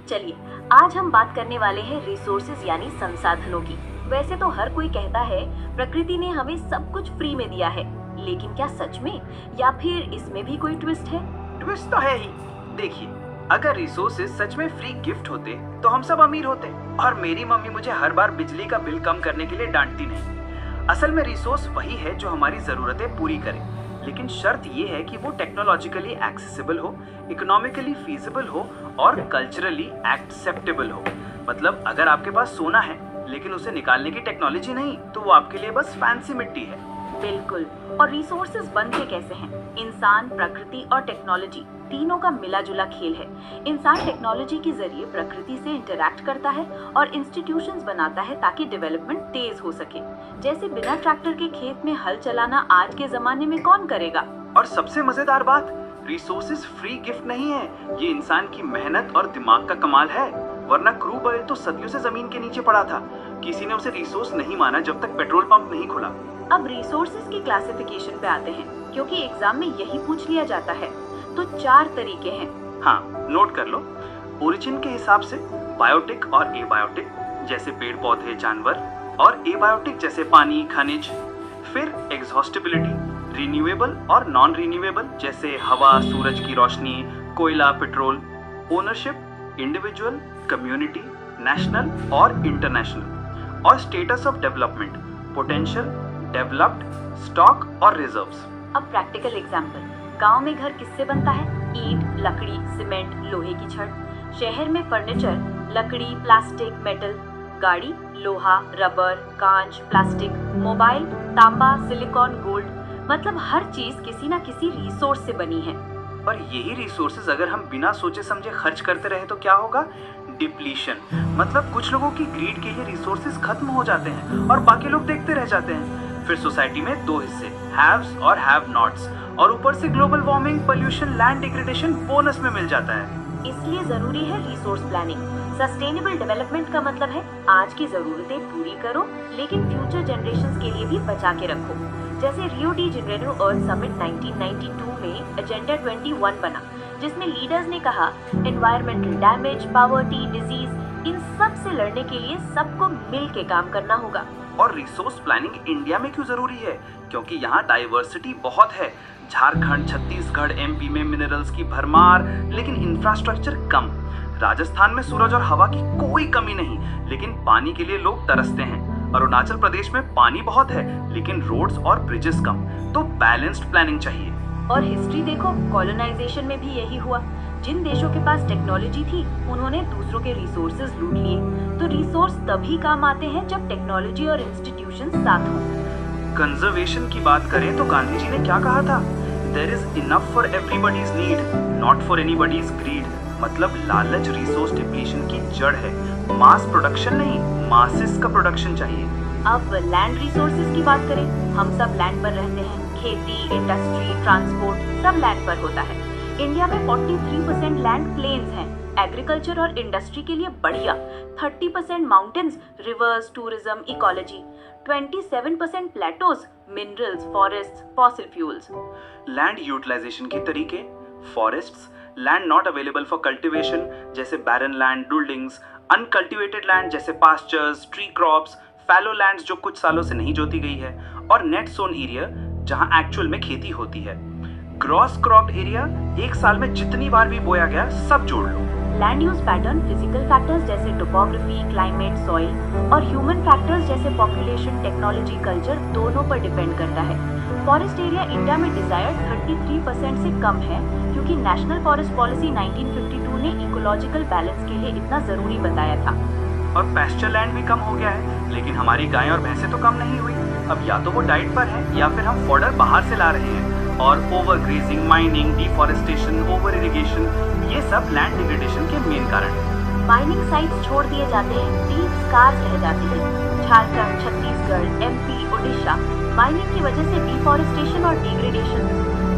चलिए आज हम बात करने वाले हैं रिसोर्सेज यानी संसाधनों की। वैसे तो हर कोई कहता है प्रकृति ने हमें सब कुछ फ्री में दिया है, लेकिन क्या सच में, या फिर इसमें भी कोई ट्विस्ट है? ट्विस्ट तो है ही। देखिए, अगर रिसोर्सेज सच में फ्री गिफ्ट होते तो हम सब अमीर होते और मेरी मम्मी मुझे हर बार बिजली का बिल कम करने के लिए डांटती नहीं। असल में रिसोर्स वही है जो हमारी जरूरतें पूरी करे, लेकिन शर्त ये है कि वो टेक्नोलॉजिकली एक्सेसिबल हो, इकोनॉमिकली फीजिबल हो और कल्चरली एक्सेप्टेबल हो। मतलब अगर आपके पास सोना है लेकिन उसे निकालने की टेक्नोलॉजी नहीं, तो वो आपके लिए बस फैंसी मिट्टी है। बिल्कुल। और रिसोर्सेज बनते कैसे हैं? इंसान, प्रकृति और टेक्नोलॉजी तीनों का मिला जुला खेल है। इंसान टेक्नोलॉजी के जरिए प्रकृति से इंटरैक्ट करता है और इंस्टीट्यूशंस बनाता है ताकि डेवलपमेंट तेज हो सके। जैसे बिना ट्रैक्टर के खेत में हल चलाना आज के जमाने में कौन करेगा? और सबसे मजेदार बात, रिसोर्सेज फ्री गिफ्ट नहीं है, ये इंसान की मेहनत और दिमाग का कमाल है। वरना क्रूड ऑयल तो सदियों से जमीन के नीचे पड़ा था, किसी ने उसे रिसोर्स नहीं माना जब तक पेट्रोल पंप नहीं खुला। अब रिसोर्सेज की क्लासिफिकेशन पे आते हैं, क्योंकि एग्जाम में यही पूछ लिया जाता है। तो 4 तरीके हैं। हाँ, नोट कर लो। ओरिजिन के हिसाब से बायोटिक और एबायोटिक जैसे पेड़ पौधे जानवर, और एबायोटिक जैसे पानी खनिज। फिर एग्जॉस्टिबिलिटी, रिन्यूएबल और नॉन रिन्यूएबल जैसे हवा सूरज की रोशनी कोयला petrol. Ownership, individual community national और इंटरनेशनल। और status of development, potential developed stock और रिजर्व्स। अब प्रैक्टिकल एग्जांपल, गांव में घर किससे बनता है? ईंट, लकड़ी, सीमेंट, लोहे की छड़। शहर में फर्नीचर लकड़ी, प्लास्टिक, मेटल। गाड़ी लोहा, रबर, कांच, प्लास्टिक। मोबाइल तांबा, सिलिकॉन, गोल्ड। मतलब हर चीज किसी ना किसी रिसोर्स से बनी है। और यही रिसोर्सेज अगर हम बिना सोचे समझे खर्च करते रहे तो क्या होगा? डिप्लीशन। मतलब कुछ लोगों की ग्रीड के लिए रिसोर्सेज खत्म हो जाते हैं और बाकी लोग देखते रह जाते हैं। फिर सोसाइटी में 2 हिस्से, हैव्स और हैव नॉट्स, और ऊपर से global warming, pollution, land degradation bonus में मिल जाता है। इसलिए जरूरी है रिसोर्स प्लानिंग। सस्टेनेबल डेवलपमेंट का मतलब है आज की जरूरतें पूरी करो, लेकिन फ्यूचर जनरेशंस के लिए भी बचा के रखो। जैसे रियो डी जेनेरो अर्थ समिट 1992 में एजेंडा 21 बना, जिसमें लीडर्स ने कहा एनवायरमेंटल डैमेज, पॉवर्टी, डिजीज, इन सब से लड़ने के लिए सबको मिल के काम करना होगा। और रिसोर्स प्लानिंग इंडिया में क्यों जरूरी है? क्योंकि यहाँ डाइवर्सिटी बहुत है। झारखंड, छत्तीसगढ़, एमपी में मिनरल्स की भरमार, लेकिन इंफ्रास्ट्रक्चर कम। राजस्थान में सूरज और हवा की कोई कमी नहीं, लेकिन पानी के लिए लोग तरसते हैं। अरुणाचल प्रदेश में पानी बहुत है, लेकिन रोड्स और ब्रिजेस कम। तो बैलेंस्ड प्लानिंग चाहिए। और हिस्ट्री देखो, कॉलोनाइजेशन में भी यही हुआ। जिन देशों के पास टेक्नोलॉजी थी, उन्होंने दूसरों के रिसोर्सेज लूट लिए। तो रिसोर्स तभी काम आते हैं जब टेक्नोलॉजी और इंस्टीट्यूशन साथ हों। कंजर्वेशन की बात करें तो गांधी जी ने क्या कहा था? There is enough for everybody's need, not for anybody's greed. मतलब लालच रिसोर्स डिप्लीशन की जड़ है। मास प्रोडक्शन नहीं, मासेस का प्रोडक्शन चाहिए। अब लैंड रिसोर्सेज की बात करें, हम सब लैंड पर रहते हैं। खेती, इंडस्ट्री, ट्रांसपोर्ट सब लैंड पर होता है। इंडिया में 43% लैंड प्लेन्स हैं, एग्रीकल्चर और इंडस्ट्री के लिए बढ़िया। 30% mountains, rivers, tourism, ecology. 27% plateaus, minerals, forest, fossil fuels. Land utilisation के तरीके, forests, land not available for cultivation जैसे barren land, buildings. Uncultivated land जैसे pastures, tree crops. Fallow lands जो कुछ सालों से नहीं जोती गई है। और नेट सोन एरिया जहां एक्चुअल में खेती होती है। ग्रॉस क्रॉप एरिया, एक साल में जितनी बार भी बोया गया सब जोड़ लो। Land use pattern physical factors जैसे टोपोग्राफी, क्लाइमेट, सॉइल, और ह्यूमन फैक्टर्स जैसे पॉपुलेशन, टेक्नोलॉजी, कल्चर दोनों पर डिपेंड करता है। फॉरेस्ट एरिया इंडिया में डिजायर्ड 33% से कम है, क्योंकि नेशनल फॉरेस्ट पॉलिसी 1952 ने इकोलॉजिकल बैलेंस के लिए इतना जरूरी बताया था। और पैस्चर लैंड भी कम हो गया है, लेकिन हमारी गायें और भैंसें तो कम नहीं हुई। अब या तो वो डाइट पर है या फिर हम फॉडर बाहर से ला रहे हैं। और over grazing, mining, deforestation, over irrigation, ये सब लैंड डिग्रेडेशन के मेन कारण हैं। माइनिंग साइट्स छोड़ दिए जाते हैं, डीप स्कार्स रह जाती हैं। झारखंड, छत्तीसगढ़, एमपी, ओडिशा, माइनिंग की वजह से डिफॉरेस्टेशन और degradation.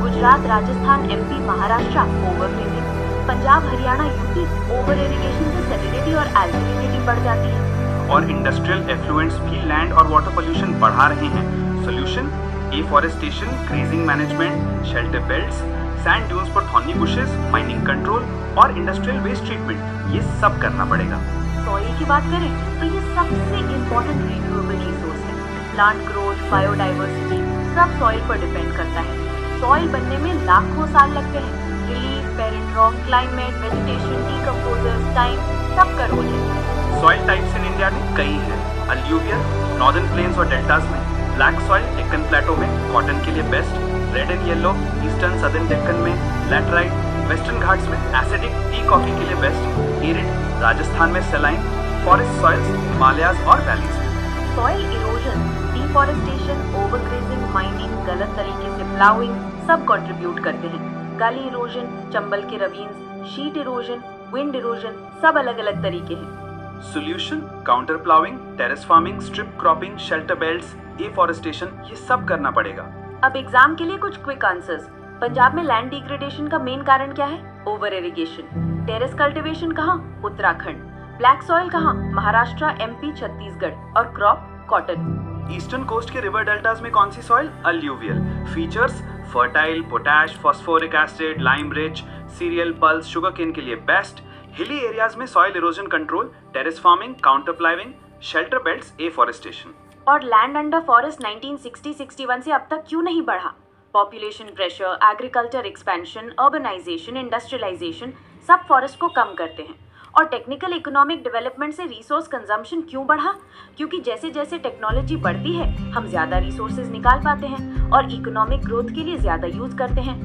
Gujarat, Rajasthan, MP, Maharashtra, over grazing. Punjab, Haryana, UP, over irrigation से सैलिनिटी और अल्कलिनिटी बढ़ जाती है। और इंडस्ट्रियल एफ्लुएंट्स भी लैंड और वाटर पोल्यूशन बढ़ा रहे हैं। Solution, afforestation, grazing management, shelter belts, sand dunes पर थॉर्नी बुशेस, माइनिंग कंट्रोल और इंडस्ट्रियल वेस्ट ट्रीटमेंट। ये सब करना पड़ेगा। सॉइल की बात करें तो ये सबसे इम्पोर्टेंट रिन्यूएबल रिसोर्स है। प्लांट ग्रोथ, बायोडाइवर्सिटी सब सॉइल पर डिपेंड करता है। सॉइल बनने में लाखों साल लगते हैं। Relief, parent rock, climate, vegetation, decomposers, time सबका रोल है। सॉइल टाइप्स इन इंडिया में कई हैं। अलूवियल, नॉर्दर्न प्लेन्स और डेल्टास में, ब्लैक सॉइल डेक्कन प्लेटो में कॉटन के लिए best, red and yellow eastern southern Deccan में, लैटराइट वेस्टर्न घाट्स में एसिडिक टी कॉफी के लिए बेस्ट, एरिड राजस्थान में सेलाइन, फॉरेस्ट सॉइल्स हिमालयाज और वैलीज में। Soil erosion, deforestation, overgrazing, mining, गलत तरीके से प्लाउइंग सब कंट्रीब्यूट करते हैं। गली इरोजन, चंबल के ravines, sheet erosion, wind erosion सब अलग अलग तरीके हैं। Solution, contour ploughing, terrace farming, strip cropping, shelter belts, afforestation ये सब करना पड़ेगा। अब एग्जाम के लिए कुछ क्विक आंसर्स। पंजाब में लैंड डिग्रेडेशन का मेन कारण क्या है? Over irrigation. टेरेस कल्टीवेशन कहाँ? उत्तराखंड। ब्लैक सॉइल कहाँ? महाराष्ट्र, एमपी, छत्तीसगढ़। और क्रॉप कॉटन। ईस्टर्न कोस्ट के रिवर डेल्टास में कौन सी soil? Alluvial. Features fertile, potash, phosphoric acid, lime rich, cereal, pulse, sugar cane के लिए बेस्ट। हिली एरियाज में soil erosion control, terrace farming, contour ploughing, shelter belts, afforestation. और land under forest 1960-61 से अब तक क्यों नहीं बढ़ा? Population pressure, agriculture expansion, urbanisation, industrialisation सब फॉरेस्ट को कम करते हैं। और टेक्निकल इकोनॉमिक डेवलपमेंट से रिसोर्स कंजम्पशन क्यों बढ़ा? क्योंकि जैसे जैसे टेक्नोलॉजी बढ़ती है हम ज्यादा रिसोर्सेज निकाल पाते हैं और इकोनॉमिक ग्रोथ के लिए ज्यादा यूज करते हैं।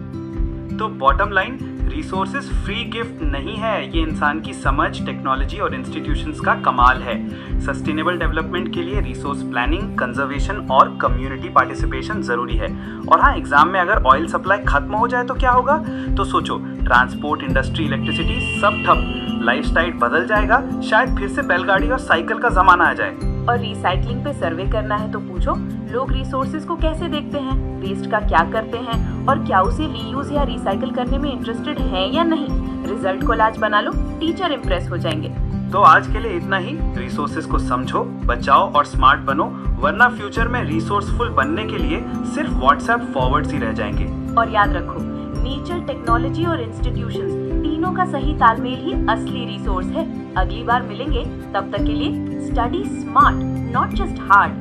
तो bottom line, resources free gift नहीं है, ये इंसान की समझ, टेक्नोलॉजी और इंस्टीट्यूशंस का कमाल है। सस्टेनेबल डेवलपमेंट के लिए रिसोर्स प्लानिंग, कंजर्वेशन और कम्युनिटी पार्टिसिपेशन जरूरी है। और हाँ, एग्जाम में अगर ऑयल सप्लाई खत्म हो जाए तो क्या होगा? तो सोचो, ट्रांसपोर्ट, इंडस्ट्री, इलेक्ट्रिसिटी सब ठप, लाइफस्टाइल बदल जाएगा, शायद फिर से बैलगाड़ी और साइकिल का जमाना आ जाए। और रिसाइकलिंग पे सर्वे करना है तो पूछो, लोग रिसोर्सेज को कैसे देखते हैं, वेस्ट का क्या करते हैं और क्या उसे रीयूज या रिसाइकिल करने में इंटरेस्टेड हैं या नहीं। रिजल्ट को लाज बना लो, टीचर इम्प्रेस हो जाएंगे। तो आज के लिए इतना ही। रिसोर्सेज को समझो, बचाओ और स्मार्ट बनो, वरना फ्यूचर में रिसोर्सफुल बनने के लिए सिर्फ व्हाट्सएप फॉरवर्ड्स ही रह जाएंगे। और याद रखो, नेचर, टेक्नोलॉजी और इंस्टीट्यूशंस तीनों का सही तालमेल ही असली रिसोर्स है। अगली बार मिलेंगे, तब तक के लिए study smart, not just hard.